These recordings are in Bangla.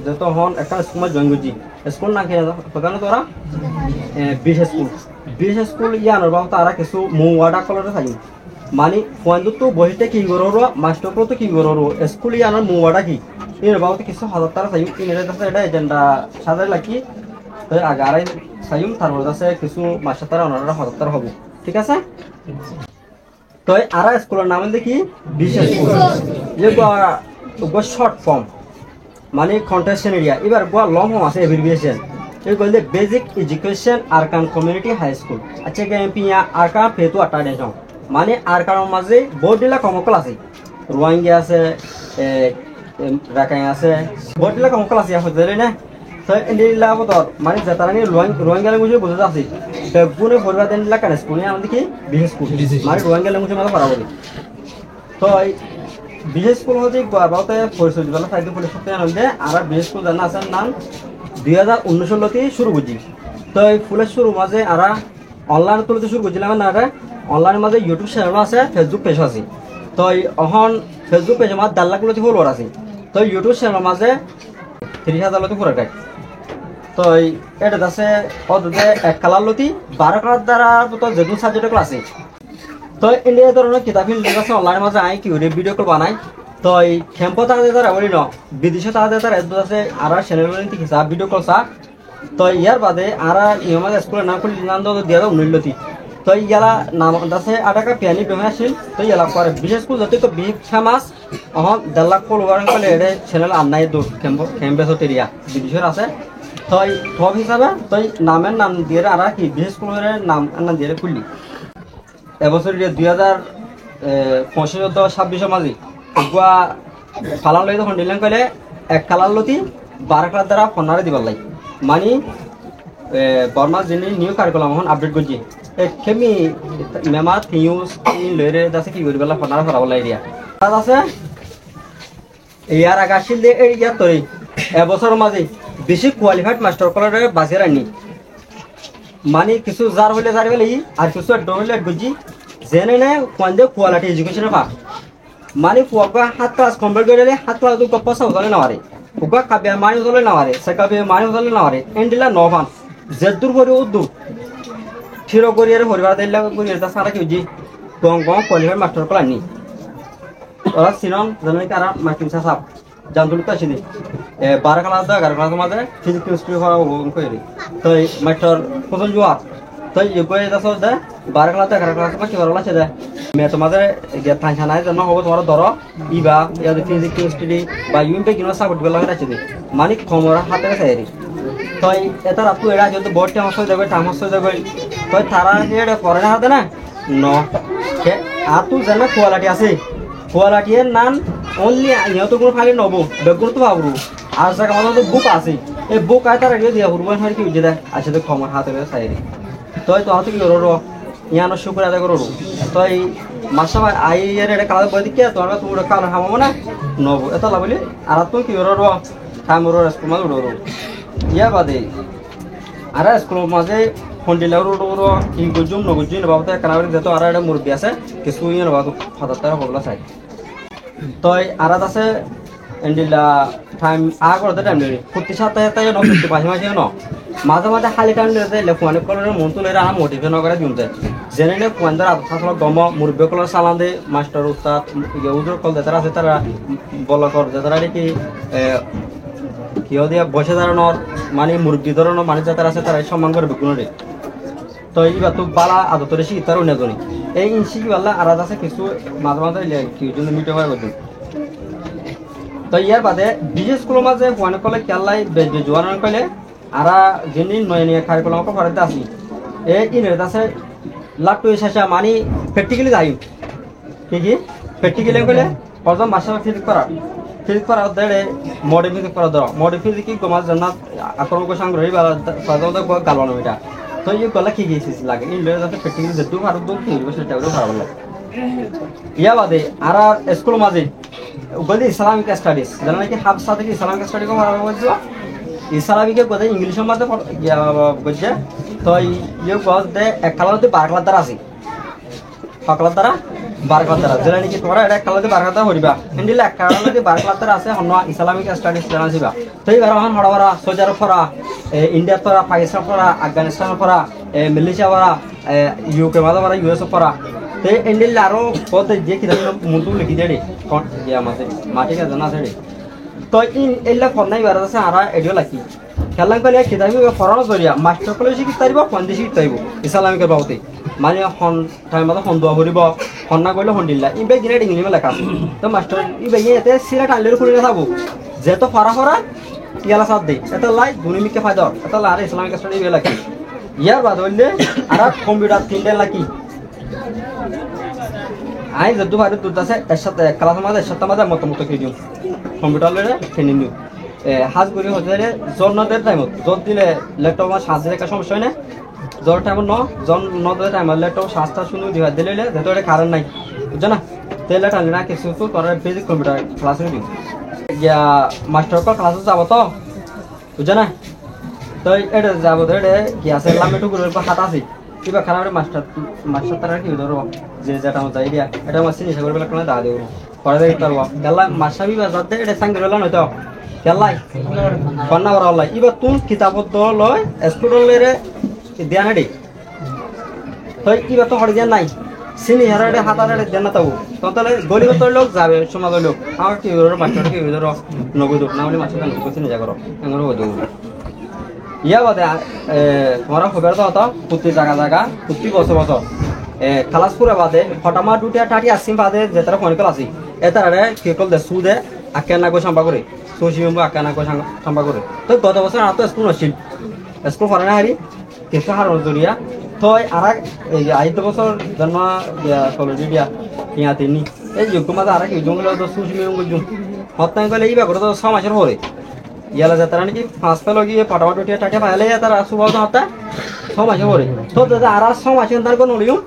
যত হন একটা স্কুল জয়েন করছি স্কুল না খেয়ে ওখানে তোরা বিশ স্কুল ইয়ানোর বাবু তারা কিছু মৌয়াডা কলরে থাকি মানে ফোয়ান্দু তো বহিতে কি করো মাস্টার তো কি করো স্কুল ইয়ানোর মৌয়াডা কি এর বাবু কিছু হাজার তারা থাকি ইনের কাছে এটা এজেন্ডা সাজাই লাগি তো আগে আড়াই সাইম তারপর কাছে কিছু মাস্টার তারা ওনারা হাজার তারা হবো ঠিক আছে তো আরা স্কুলের নাম দেখি বিশেষ স্কুল যে শর্ট ফর্ম মানে কন্টেস্টেন্ট এরিয়া এবার গোয়া লং ফর্ম আছে এভ্রিভিয়েশন এই বলতে বেসিক এডুকেশন আরকান কমিউনিটি হাই স্কুল আচ্ছা এমপি আরকান ফেতু আটা দেন মানে আরকানের মাঝে বহুত দিলা কমকল আছে রোহিঙ্গা আছে রাকাই আছে বহুত দিলা কমকল আছে হতে না তো এন্ডিলা বদর মানে যেতারানি রোহিঙ্গা ল্যাঙ্গুয়েজ বুঝতে আছে বেগুনে পড়বা দেন লা কানে স্কুল আমাদের দেখি বিশেষ স্কুল মানে রোহিঙ্গা ল্যাঙ্গুয়েজ মাঝে পড়াবো তো বিশেষ স্কুল হচ্ছে বাবাতে পরিচয় দিবেলা সাইড পুলিশ সত্যি আনন্দে আর বিশেষ স্কুল জানা আছে নাম 2019 লতি শুরু করছি তো এই ফুলের শুরু মাঝে আর অনলাইন তুলতে শুরু করছিলাম না অনলাইনের মাঝে ইউটিউব চ্যানেল আছে ফেসবুক পেজ আছে তো এখন ফেসবুক পেজ আমার 1.5 লাখ লতি ফলোয়ার আছে তো ইউটিউব চ্যানেল মাঝে 30,000 লতি পুরো গায় তো এটা আছে অদে এক কালার লতি 12 কালার দ্বারা তো যেগুলো সাবজেক্ট আছে তো ইন্ডিয়া ধরনের কিতাব আছে অনলাইনের মাঝে আই কি ভিডিও কল বানাই তো এই খেম্প তাদের তারা বলি ন বিদেশে তাদের তারা এত আছে আর চ্যানেল হিসাব ভিডিও কল চা তো ইয়ার বাদে আর ইমাদ স্কুলের নাম খুলি নাম দিয়া উন্নতি তো ইয়ালা নাম আছে আটাকা পিয়ানি বেমার আসিল তো ইয়ালা পরে বিশেষ স্কুল যত তো বিগ ফেমাস অহন 1.5 লাখ ফলোয়ার কলে এর চ্যানেল আন্নাই দূর খেম্পেস এরিয়া বিদেশের আছে তো টপ হিসাবে তো নামের নাম দিয়ে আর কি বিশেষ স্কুলের নাম নাম দিয়ে খুললি এবছর 2025-26 মাঝে গুয়া ফালান লই তখন দিলেন কইলে এক কালার লতি 12 কালার দ্বারা ফোনারে দিবার লাই মানে বর্মা যিনি নিউ কারিকুলাম এখন আপডেট করছি খেমি মেমা থিউস লইরে দাসে কি করি বেলা ফোনারে ফরাব লাই দিয়া তাত আছে ইয়ার আগাছিল দে এই ইয়ার তরি এবছর মাঝে বেশি কোয়ালিফাইড মাস্টার কলরে বাজে রানি মানে কিছু যার হইলে যার বেলাই আর কিছু ডহলে গজি জেনে নে কোয়ান্ডে কোয়ালিটি এডুকেশন পা মানে ফুয়াকা 7 ক্লাস কমপ্লিট করে 7 ক্লাস তো কপসা হলে না পারে ফুকা কাবে মানি হলে না পারে সেকাবে মানি হলে না পারে এন্ডিলা নভান জেদুর পরে উদ্দু থিরো করিয়ার পরিবার দেলা করিয়ার তা সারা কিজি গং গং কোয়ালিফাইড মাস্টার কল আনি ওরা সিনন জানি কারা মাস্টার সাহেব জানতুল তো আসিনি 12 ক্লাস দা 11 ক্লাস মাঝে ফিজিক্স কেমিস্ট্রি করা কইরি তো মাস্টার কোন জুয়া তো ইগোয় দাসো দে 12 ক্লাস 11 ক্লাস মা কি বলা আছে দে মে তোমাদের গে থানায় জন্য হবে তোমার ধরো ইবা ইয়া ফিজিক্স কেমিস্ট্রি বা ইউএমপি কিনো সাপোর্ট বেলা আছে দে মানে খমরা হাতে আছে তো এটা রাতু এরা যদি বড় টাইম হয়ে যাবে তো তারা এর করে না হাতে না ন কে আতু জানা কোয়ালিটি আছে কোয়ালিটি এর নাম অনলি ইয়া তো কোনো ফাইলে নবো বেগুন তো বাবু আর জায়গা মতো তো বুক আছে এই বুক আয় তার আগে দিয়া হুরবান হয় কি বুঝে দেয় আছে তো খমর হাতে সাইরে তো হাতে কি করো ইয়ানো শুক্র আদায় করো তো এই মাসা আই এর এটা কাল বই দিকে তোমরা তোমরা কাল হামো না নব এত লাবলি আর তো কি করো হামরো স্কুল মাল উড়ো ইয়া বাদে আর স্কুল মাঝে ফন্ডিলা উড়ো কি গজুম নগজুম বাবতে কানাবরি যেত আর এটা মুরবি আছে কিছু ইয়া বাবু ফাদার তারা হবলা চাই তো আরাত আছে এন্ডিলা টাইম আগর টাইম নেই প্রতি সপ্তাহে তাই ন প্রতি মাসে ন মাঝে মাঝে খালি টাইম দিতে লেফুয়ানি কলরের মন তুলে আর মোটিভেশন করে দিতে জেনে নে কোয়ান্দার আদা দম মুরব্বী কলর সালাম দে মাস্টার উস্তাদ উজুর কল দে তারা আছে তারা বলা কর যে তারা কি কিও দিয়া বসে দাঁড়ানোর মানে মুরব্বী ধরনের মানে যারা আছে তারা সম্মান করে বেগুনরে তো এইবার তো বালা আদতরে শিখি তারও নেজনি এই ইনশিকি বাল্লা আলাদা আছে কিছু মাঝে মাঝে কি জন্য মিটে হয় বলতে তো ইয়ার বাদে বিশেষ স্কুলের মাঝে ওয়ানে কলে খেলাই জোয়ান কলে আর যিনি নয় নিয়ে খাই কলম পড়াতে আসি এই ইনের আছে লাট্টু শেষা মানে প্র্যাকটিক্যালি যাই কি প্র্যাকটিক্যালি কলে প্রথম ভাষা ফিজিক্স করা দেড়ে মডিফিক করা ধরো মডিফিক কি তোমার জন্য আক্রমণ সংগ্রহী বা গালবানো এটা তো এই গলা কি গিয়েছিস লাগে এই লয়ে যাতে প্র্যাকটিক্যালি যেটু ভালো দূর কি সেটা ওটা ভালো লাগে ইয়া বাদে আর স্কুল মাঝে বলি ইসলামিক স্টাডিজ জানা নাকি হাফ সাথে কি ইসলামিক স্টাডি করা বলছো ইসলামিকে কথা ইংলিশের মধ্যে বুঝছে তো ইয়ে গছ দে এক কালার 12 কালার দ্বারা আছে 6 কালার দ্বারা বারকাতারা যেটা নাকি তোমরা এটা খেলাতে বারকাতা করিবা এন্ডিলে কারণ যদি বারকাতারা আছে হন ইসলামিক স্টাডিজ জানা যাবা তো এইবার হন হড়াবড়া সোজার ফরা ইন্ডিয়া ফরা পাকিস্তান ফরা আফগানিস্তান ফরা মালয়েশিয়া ফরা ইউকে মাদা ফরা ইউএস ফরা তো এন্ডিলে আরো কত যে কিতাব মুন্টু লিখি দেড়ি কোন ইয়া মাঝে মাটি কা জানা দেড়ি তো ইন এলা ফন্নাই বার আছে আরা এডিও লাকি খেলাং কলে কিতাবি ফরানো জরিয়া মাস্টার কলেজ শিখি তারিব পন্দেশি তাইব ইসলামিকের বাবতে মানে হন টাইম মতো হন দোয়া করিব হন না কইলে হন দিল্লা ইবে গিনে ইংলিশে লেখা আছে তো মাস্টার ইবে এতে সিলেট আনলে খুলে থাকবো যেহেতু ফরা ফরা ইয়ালা সাথ দেই এটা লাই দুনিমিকে ফায়দা এটা লাই ইসলামিক স্টাডি ইবে লাকি ইয়ার বাদ হইলে আর কম্পিউটার তিনটে লাকি আই যদু ভারে দুধ আছে এর সাথে ক্লাস মাঝে এর সাথে মাঝে মত কি দিও কম্পিউটার লরে ফেনি নিও হাজ করি হতে জন্নদের টাইমত জল দিলে ল্যাপটপ আমার সাজে একটা সমস্যা হয় না জ্বর টাইম জন নদের টাইম ল্যাপটপ সাজটা শুনে দিবা দিলে যেহেতু এটা কারণ নাই বুঝছো না তেলে টানলে না কিছু তো তোর বেসিক কম্পিউটার ক্লাস দিও ইয়া মাস্টার ক্লাস যাব তো বুঝছো না তো এটা যাব তো এটা কি আছে লামেটু করে হাত আছে কিবা খারাপ মাস্টার তারা কি ধরো যে যেটা মতো আইডিয়া এটা আমার সিনিস করে বেলা দা দেব পরে দেখতে পারবো গেলা মাসাবি বাজাতে এটা সাঙ্গে রইল নয়তো গেলাই কন্যা করা হলাই এবার তুম কিতাবত লয় স্টুডেন্টরে ধ্যান দে তো এবার তো হড় জ্ঞান নাই সিনি হারারে হাতারে ধ্যান না তাও তাহলে গলিবত লোক যাবে সমাজ লোক আমার কি মাস্টার কি ধরো নগদ না হলে মাস্টার কান কিছু নিজা করো এমন হয়ে যাবো ইয়া বাদে তোমার খবর তো হতো প্রতি জায়গা প্রতি বছর খালাস পুরা বাদে হঠামা দুটা টাটি আসিম বাদে যেতারা ফোনিকল আসি এতারে কি কল দে সুদে আকে না কো সম্পা করে সোশিয়ম আকে না কো সম্পা করে তো গত বছর আর তো স্কুল নছিল স্কুল ফরানা হারি কিছু হার জরিয়া তো আর আইতো বছর জন্ম কলেজ দিয়া ইয়া তিনি এই যুগ মাঝে আর কি জঙ্গল তো সোশিয়ম গুজুম হত্যাং গলে ইবা করে তো 6 মাসের পরে ইয়ালা যাতারা নাকি 5 পেল গিয়ে ফটাফট উঠিয়ে টাকা পাইলে তারা সুবাদ হতা 6 মাসের পরে তো দাদা আর 6 মাসের তার কোন নিয়ম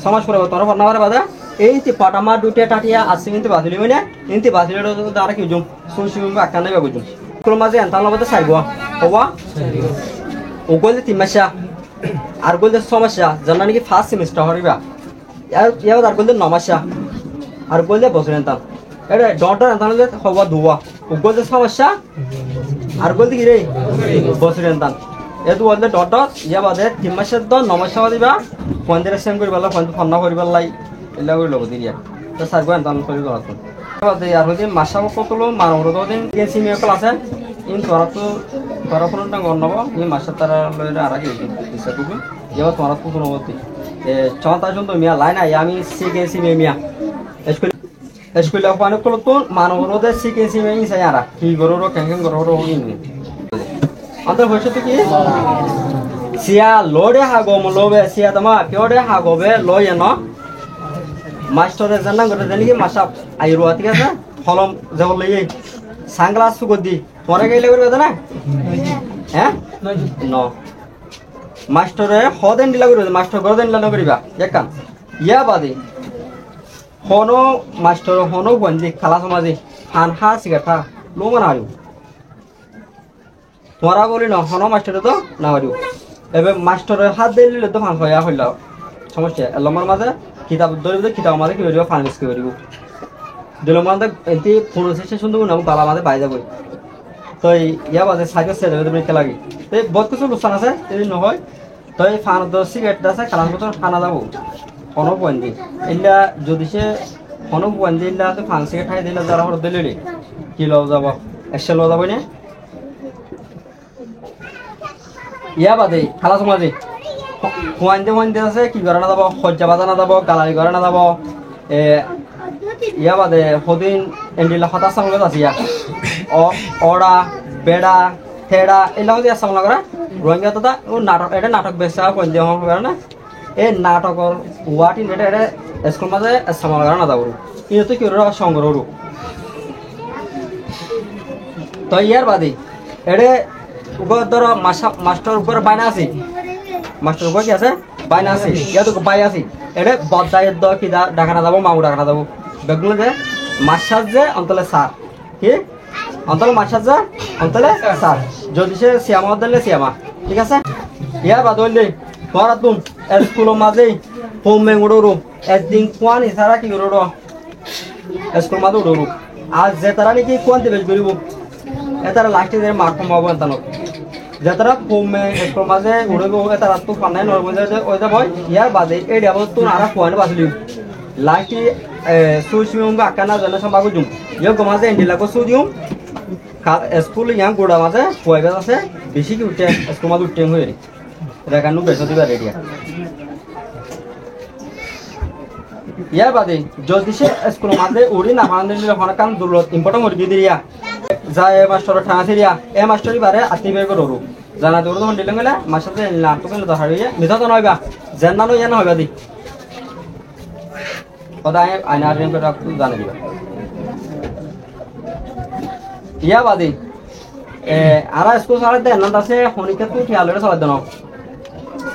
6 মাস পরে তোরা ফনাবার বাদা এই যে পাটামা দুটা টাটিয়া আছে কিন্তু বাতিল হই না ইনতে বাতিল আর কি জুম সোশিয়ম আকানে বা গুজুম কোন মাঝে এন্তান লবতে সাইবো হওয়া ওগলে 3 মাসা আর গলে 6 মাসা জানা নাকি ফার্স্ট সেমিস্টার হরিবা ইয়ার আর গলে 9 মাসা আর গলে বছর এন্তান এটা ডটার এন্তান হওয়া দুয়া ওগলে 6 মাসা আর বলতে কি রে বছর এন্তান এতু বললে ডট ইয়া বাদে 3 মাসের দ 9 মাস দিবা 15 সেম করিবালা 50 করিবার লাই এলা কই লব দিরিয়া তো সারগো এন্তান করি দত বাদে আর হইছে মাসা কতলো মানবর দিন কেসি মে ক্লাসে ইন তোরা কোন না গন্নব এই মাসা তারা লইরা আর আগে দিছে তুমি ইয়া তোরা তো কোন হতি চন্তা জন তো মিয়া লাইন আই আমি সি কেসি মে মিয়া স্কুলে পানি কল তো মানবরদে সিকেসি মে ইসা यार কি গরো কেন গরো হইনি আন্তর ভবিষ্যতে কি সিয়া লোডে হাগো মলোবে সিয়া তমা পিওডে হাগোবে লয় ন মাস্টারে জানা করে জানি কি মাসা আইরো ঠিক আছে ফলম যেবল লই সানগ্লাস সুগদি পরে গেলে করবে না হ্যাঁ ন মাস্টারে হদেন দিলা করবে মাস্টার গরদেন দিলা করিবা একান ইয়া বাদে হনো মাস্টার হনো বন্দি খালা সমাজে ফানহা সিগাঠা লোমান আরু তোরা বলি না হনো মাস্টার তো না আরু এবে মাস্টারের হাত দিলে তো ফান হইয়া হইল সমস্যা লমার মাঝে কিতাব ধরিব কিতাব মাঝে কি করিব ফান মিস করিব দিলম মাঝে এতি প্রসেসে সুন্দর নাম বালা মাঝে বাই যাব তো ইয়া বাজে সাইকেল সেট হবে তুমি খেলাগি তো বহুত কিছু লোকসান আছে এই নহয় তো এই ফান দ সিগারেট আছে খালাস মতো ফানা যাব হনো বন্দি ইল্লা যদি সে হনো বন্দি ইল্লা তো ফাংসি খাই দিলে যারা হর দিলে কি লও যাব এসে লও যাব না ইয়া বাদে খালা সমাজে ওয়ানদে আছে কি করে না যাব খজ্জা বাজানা যাব গালারি করে না যাব ইয়া বাদে হদিন এন্ডিলা হতা সামলে আসিয়া ওড়া বেড়া থেড়া এলা হদি সামলা করে রোহিঙ্গা তো ও নাটক এটা নাটক বেসা কইলে হবে না এই নাটকর ওয়াটি নেটে এটা স্কুল মাঝে সামলা করে না যাব ইনো তো কি র সংগ্রহ রু তো ইয়ার বাদে এড়ে উপর ধর মাস্টার উপর বাইনা আছে মাস্টার উপর কি আছে বাইনা আছে ইয়া তো বাই আছে এড়ে বদায়ের দ কি ডাকানা যাব মামু ডাকানা যাব বেগুন যে মাসাজ যে অন্তলে সার কি অন্তলে মাসাজ যে অন্তলে সার যদি সে সিয়ামা দিলে সিয়ামা ঠিক আছে ইয়া বাদ হইলে তোরা তুম স্কুল মাঝে ফোমে উড়ো একদিন কোয়ান ইসারা কি উড়ো স্কুল মাঝে উড়ো আর যে তারা নাকি কোয়ান দেবে গরিব এতারা লাস্টে যে মার্ক কমাবো এতানো যে তারা ফোমে স্কুল মাঝে উড়বো এতারা তো ফান্নাই নড়বো যে ওই যে ভয় ইয়ার বাদে এই ডাবল তো আর কোয়ান বাসলি লাস্টে সুইমিং আকানা জানা সম্ভাবো জুম ইয়ে গমাজে এন্ডিলাকো সুদিউম স্কুল ইয়াং গোড়া মাঝে পয়বেজ আছে বেশি কি উঠে স্কুল মাঝে উঠে হয়ে রেখানো বেসো দিবা রেডিয়া ইয়ার বাদে যদি সে স্কুল মাঝে উড়ি না ফান্দিল হনে কাম দুলত ইম্পর্টেন্ট উড়ি দিরিয়া যা এ মাস্টার ঠানা সিরিয়া এ মাস্টারই বারে আতি বের করো জানা দৌড় তখন দিলেন গেলে মাস্টার লাভ তো কেন দরকার হইয়া মিথা তো নয়বা যেন না ইয়া হইবা দি সদায় আইনার রেম করে জানা দিবা ইয়া বাদে আর স্কুল সারা দেন না আছে হনিকে তো খেয়াল করে চলা দেন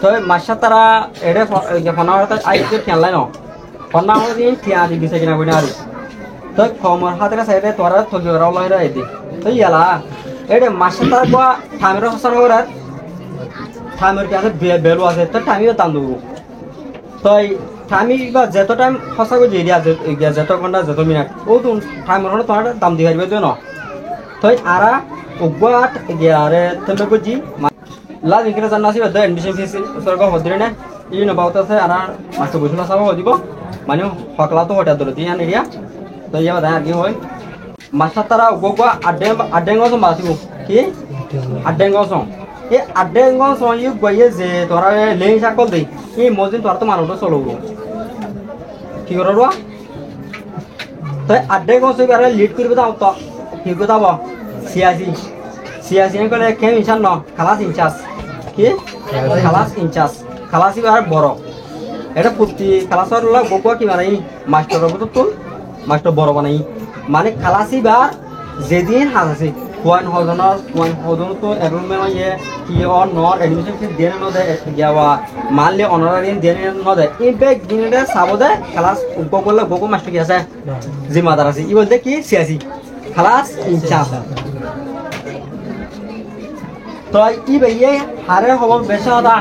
তো মাস্টার তারা এড়ে ফোনার আইকে খেয়াল নাই ন ফোনা হদি ঠিয়া দি দিছে কিনা কইনা আরে তো কমর হাতের সাইডে তোরা থগি ওরা লয় রে দি তো ইয়ালা এড়ে মাস্টার তারা গো থামের হসান ওরা থামের কি আছে বেলু আছে তো থামিও দাম দেবো তো থামি বা যত টাইম হসা গো জেরি আছে যত ঘন্টা যত মিনিট ও তো থামের হলো তোরা দাম দি হারিবে তো ন তো আরা উগবাট গিয়ারে তুমি বুঝি লাজ ইনকে জানা আছে দা এডমিশন ফিস সরগ হদরে না ই ন বাউতা আছে আরা মাস্টার বুঝলা সাবা হদিব মানে ফকলা তো হটা দরতি আন এরিয়া তো ইয়া দা কি হয় মাস্টার তারা উগবা আডেঙ্গ সম বাসিব কি আডেঙ্গ সম এ আডেঙ্গ সম ই গয়ে যে তোরা লেই সাকল দেই এই মজিন তোরা তো মানুষ চলব কি করব তো আডেঙ্গ সম আরে লিড করবে দাও তো কি কথা বল সিয়াসি কলে কেম ইনচার্জ ন খালাস ইনচার্জ কি খালাসি আর বড় এটা প্রতি খালাসর লগ বকুয়া কি মানে মাস্টার তো মাস্টার বড় বানাই মানে খালাসি বা যেদিন হাজ আছে কোয়ান হজন তো এবং ইয়ে কি অন নর এডমিশন ফিস দেন ন দে গিয়াওয়া মানলে অনারারি দেন ন দে এই বেগ দিনে সাবো দে খালাস বকুয়া বকু মাস্টার কি আছে জিম্মাদার আছে ই বলতে কি সিয়াসি খালাস ইনচার্জ তো ই বেয়ে হারে হব বেশাদা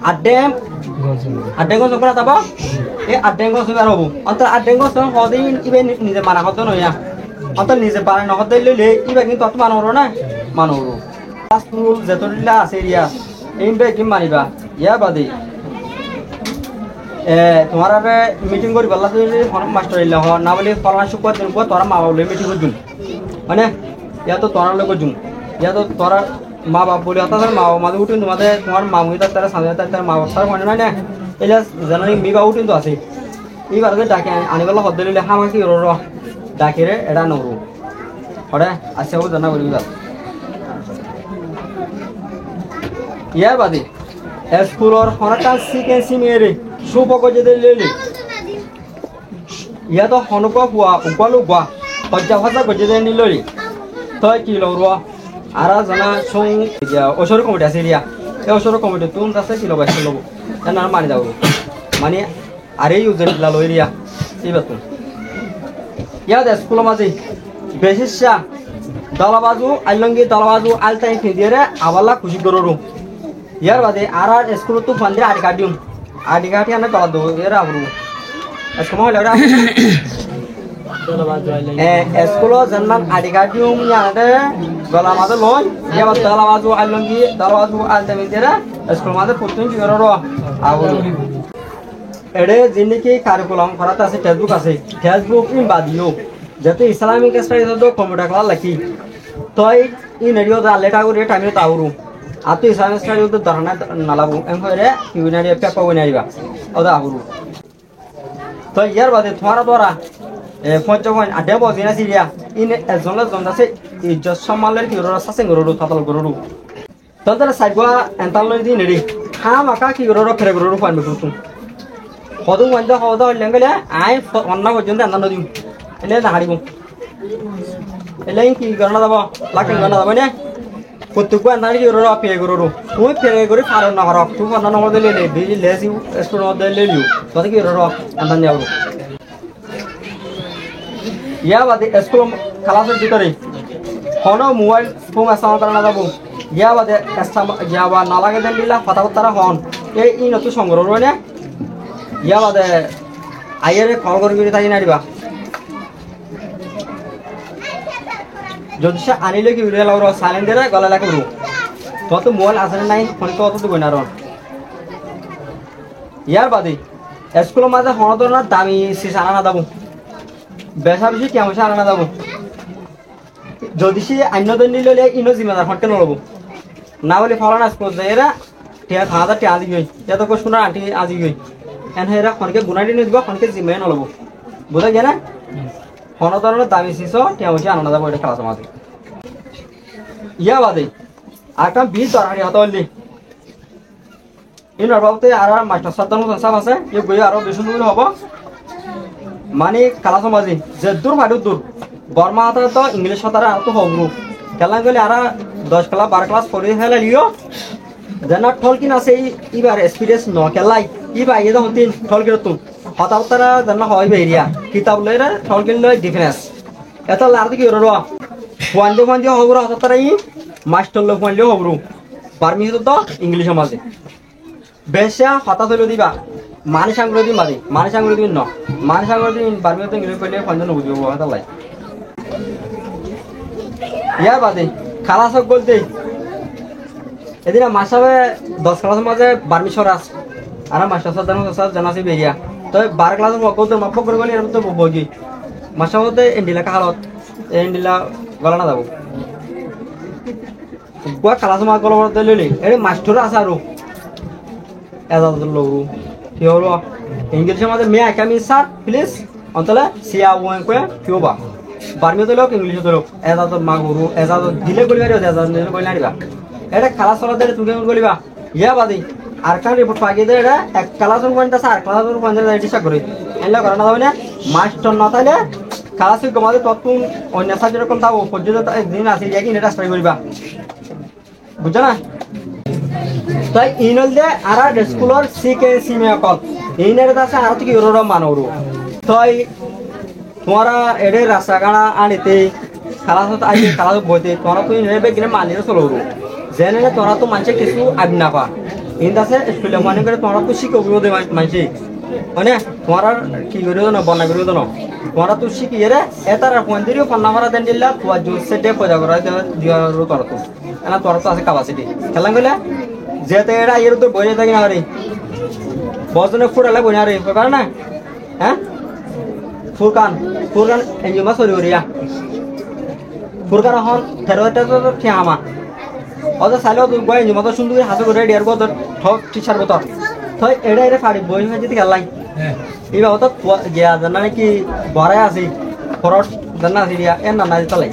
আডেম গছ করা যাব এই আডেম গছ আর হব অন্ত আডেম গছ হদিন ইবে নিজে মানা হতো নয়া অন্ত নিজে বানা নহতে লইলে ইবে কিন্তু তত মানর না মানর স্কুল যেতলিলা আছে রিয়া এই বে কি মানিবা ইয়া বাদে তোমার আরে মিটিং করি বললা তুই মাস্টার ইলা হ না বলি ফলনা শুক্রবার দিন পর তোরা মা বাবা মিটিং করজুন মানে ইয়া তো তোরা লোক করজুন ইয়া তো তোরা মা বাপ বলে অত মা মাঝে উঠিন তোমাদের তোমার মামুই তার সামনে তার মা বাপ তার মনে নয় না এটা জানি মিবা উঠিন তো আছে এইবার ডাকে আনিবেলা হদ্দ লিলে হামা কি র ডাকে রে এটা নরু হরে আছে ও জানা বলি ইয়ার বাদে স্কুলর হনকা সিকেন্সি মেরে সুপক যদি লেলে ইয়া তো হনক হুয়া উপালু গুয়া হজ্জা হজ্জা গজে নিলরি তই কি লর আর জানা সং ওসর কমিটি আছে রিয়া এই ওসর কমিটি তুমি আছে কি লগাইছে লব জানা মানি যাও মানে আরে ইউজেন লা লই রিয়া এইবার তুমি ইয়াদ স্কুল মাঝে বেশিসা দলবাজু আইলঙ্গি দলবাজু আলতাই ফিদিরে আবালা খুশি কররু ইয়ার বাদে আর স্কুল তো ফান্ডে আডি কাটি আনা গলা দো এরা আবরু স্কুল হইলা স্কুল জন্মান আডি কাটিউম ইয়াতে গলা মাঝে লই ইয়াবা দলবাজু আইলঙ্গি দলবাজু আলতাই ফিদিরে স্কুল মাঝে প্রথম কি কররু আবরু এডে জিনিকি কারিকুলাম করাতে আছে ফেসবুক ইন বাদিও যেতে ইসলামিক স্টাডিজ তো কম্পিউটার ক্লাস লাকি তই ই নেডিও দা লেটা করে টাইমে তাউরু আতো ইসলামিক স্টাডিজ তো ধরনা নালাবু এম হইরে ইউনারি পেপা বনাইবা ওদা আবরু তো ইয়ার বাদে তোমারা তোরা পঞ্চম আডে বজিনা সিরিয়া ইন এজনলে জন্দাসে ইজ্জত সম্মানের কি ররা সাসেং গরু তাতল গরু তন্তরে সাইগা এন্তালই দি নেডি হামাকা কি গরু ফেরে গরু পাইবে তুমি হদু ওয়ান্দা হদা লেঙ্গলে আই অন্না পর্যন্ত আনন্দ দিউ এলে না হারিব এলে কি গণনা দাও লাখ গণনা দাও নে প্রত্যেক আন্দানি কি রো পে গরু তুই পে গরি ফারন না হরক তুই অন্না নমর দিলে লে দি লেসি স্টোর মধ্যে লে লিউ তো কি রো আন্দানি আউরো ইয়া বাদে স্কুল ক্লাসের ভিতরে হন মোবাইল ফোন আসাম করনা যাব ইয়া বাদে এসাম ইয়া বা নালাগে দেন দিলা কথা কথা হন এই নতুন সংগ্রহ নে ইয়া বাদে আইয়ারে কল করে তাই না দিবা যদি সে আনিলে কি উড়ে লাউর সাইলেন্ট দিয়ে গলা লাগে উড়ু তত মোবাইল আসলে নাই ফোন তো অত দিব না রন ইয়ার বাদে স্কুলের মাঝে হনদর না দামি সিস আনা না দাবো বেশা বেশি কেমন আনা না দাবো যদি সে অন্যদের নিলে ইনো জিম্মেদার ফোনকে নলবো না বলে ফলানা স্কুল যায় এরা টিয়া খাওয়া টিয়া আজি গই এত কো শোনা আন্টি আজি গই এন হেরা ফোনকে গুনাটি নিয়ে দিব ফোনকে জিম্মে নলবো বুঝা গেল না হনদর দামি সিস টিয়া বেশি আনা না দাবো এটা খেলা মাঝে ইয়া বাদে আরেকটা বীজ দরকারি হতে হলি ইনার বাবুতে আর মাস্টার সাদ্দাম সাহেব আছে এই বই আরো বেশি দূর হব মানে কালা সমাজি যে দূর মাদু দূর গরমা হাতে তো ইংলিশ হাতে আর তো হবরু খেলা গেলে আর 10 ক্লাস 12 ক্লাস পড়ে হেলা লিও জানা ঠল কিনা সেই ইবার এক্সপেরিয়েন্স ন খেলাই ইবা এই তো তিন ঠল কিনা তুম হতাও তারা জানা হয় বেরিয়া কিতাব লইরা ঠল কিন লই ডিফারেন্স এত লার কি রো ওয়ান হবরু হতা তারা ই মাস্টার লোক ওয়ান হবরু পারমি তো ইংলিশ মাঝে বেশা হতা হইল দিবা মানে সাংগ্রহ দিন মারি মানে সাংগ্রহ দিন ন মানে সাংগ্রহ দিন বারমি তো ইংলিশ কইলে পঞ্জন বুঝবো হতা লাই ইয়ার বাদে খালাস বলতে এদিন মাসাবে 10 ক্লাসের মাঝে বার্মি সরাস আর মাস্টার সাহেব জানাসি বেরিয়া তো 12 ক্লাসের মকদর মাফ করে গলি এর তো বগি মাসাবতে এন্ডিলা কাহালত এন্ডিলা গলা না যাব গোয়া ক্লাস মা গলা বড় লইলি এর মাস্টার আছে আর এজাজুল লোক কি হলো ইংলিশের মাঝে মে আকামি স্যার প্লিজ অন্তলে সিয়া ওয়ান কয়ে কিওবা বার্মি তো লোক ইংলিশে তো লোক এজাজ মা গুরু এজাজ দিলে গলিবারি এজাজ দিলে গলি নাড়িবা এটা খেলা চলা দিলে তুমি কেমন গলিবা ইয়া বাদি আর কান রিপোর্ট পাগিয়ে দেয় এটা এক ক্লাসের পয়েন্ট আছে আর ক্লাসের পয়েন্ট ডিসাইড করি এলা করা না যাবে না মাস্টার না তাইলে ক্লাসে গমাতে ততক্ষণ অন্য সাথে যেরকম তাও পর্যন্ত একদিন আসি যাই এটা ট্রাই করিবা বুঝছো না তাই ইনল দে আর স্কুলের সিকে সিমে কল ইনের দাসে আর থেকে ইউরো মানওরু তাই তোমারা এডে রাস্তা গাড়া আনিতে খালাসত আইতে খালাস বইতে তোরা তুই নেবে গিনে মালিরে চলরু জেনে তোরা তো মানছে কিছু আব না পা ইন দাসে স্কুলে মানে করে তোরা তো শিখবো দে মানছে মানে তোরা কি করিও না বনা করিও না তোরা তো শিখিয়ে রে এতার পন্দিরিও পান্নামারা দেন দিলা তুয়া জুসে ডে পয়দা করা দিয়ারু তোরা তো না তোরা তো আছে কাপাসিটি খেলাম গেলে যেতে এরা এর তো বইয়ে থাকি না রে বজনে ফুড়ালে বইনা রে পার না হ্যাঁ ফুরকান এনজিও সরি ওরিয়া ফুরকান হন তেরোটা তো ঠিয়ামা অত সাইলো তো বই এনজিও তো সুন্দর হাসে করে ডিয়ার গো ঠক টিচার গো তো তাই এড়া এড়া ফাড়ি বই হয়ে যেতে গেলাই এইবা অত গিয়া জানা নাকি বড়াই আছে ফরট জানা আছে দিয়া এন না না চলাই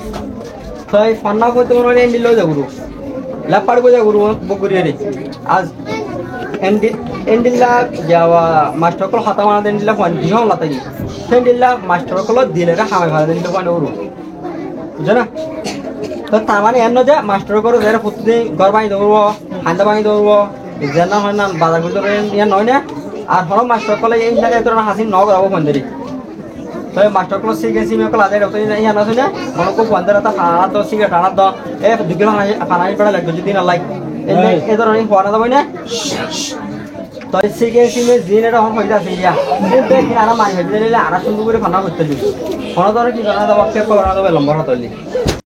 তাই ফন্না কইতে মনে এন্ডি লই যাগুরু লাপাড় গো যাগুরু বগুরি রে আজ এন্ডিলা যাওয়া মাস্টার কল হাতা মানা দেন্ডিলা ফান দিহং লাতাই সেন্ডিলা মাস্টার কল দিলে রে হামে ভালো দেন্ডিলা ফান ওরু বুঝছ না তো তার মানে এন্ন যে মাস্টার করো যারা প্রতিদিন ঘর ভাঙি দৌড়ব হান্দা ভাঙি দৌড়ব যেন হয় না বাজার করে ইয়া নয় না আর হলো মাস্টার কলে এই জায়গায় তোর হাসি ন করাবো ফোনদেরি তো মাস্টার কল সিগে সিমে কল আদে তো ইয়া না শুনে মনে কো ফোনদের তা ফানা তো সিগে টানা দ এ দুগিল ফানাই পড়া লাগবে যদি না লাইক এই ধরনের হওয়া যাবে না তো সিগে সিমে জিন এটা হন হইতা সিয়া দেখি আর মাই হইতে দিলে আর সুন্দর করে ফানা করতে দিই কোন ধরনের কি করা যাবে কে করা যাবে লম্বা হতলি